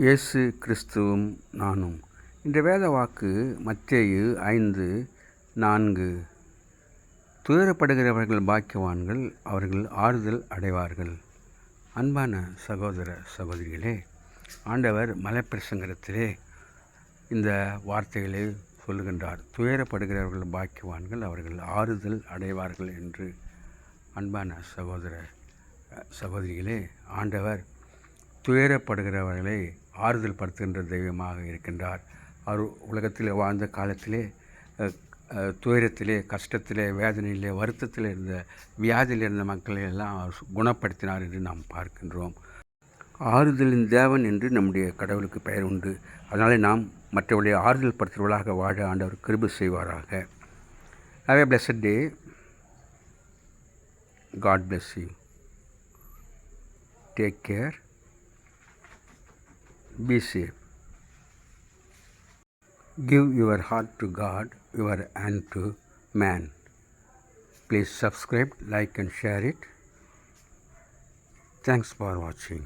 இயேசு கிறிஸ்துவும் நானும். இந்த வேத வாக்கு மத்தேயு 5:4. துயரப்படுகிறவர்கள் பாக்கியவான்கள், அவர்கள் ஆறுதல் அடைவார்கள். அன்பான சகோதர சகோதரிகளே, ஆண்டவர் மலைப்பிரசங்கத்திலே இந்த வார்த்தைகளை சொல்லுகின்றார். துயரப்படுகிறவர்கள் பாக்கியவான்கள், அவர்கள் ஆறுதல் அடைவார்கள் என்று. அன்பான சகோதர சகோதரிகளே, ஆண்டவர் துயரப்படுகிறவர்களை ஆறுதல் படுத்துகின்ற தெய்வமாக இருக்கின்றார். அவர் உலகத்தில் வாழ்ந்த காலத்திலே துயரத்திலே, கஷ்டத்திலே, வேதனையிலே, வருத்தத்தில் இருந்த, வியாதியில் இருந்த மக்களை எல்லாம் அவர் குணப்படுத்தினார் என்று நாம் பார்க்கின்றோம். ஆறுதலின் தேவன் என்று நம்முடைய கடவுளுக்கு பெயர் உண்டு. அதனாலே நாம் மற்றவர்களை ஆறுதல் படுத்துவர்களாக வாழ ஆண்டவர் கிருபை செய்வாராக. Have a blessed day. God bless you. Take care. Be safe. Give your heart to God, your hand to man. Please subscribe, like and share it. Thanks for watching.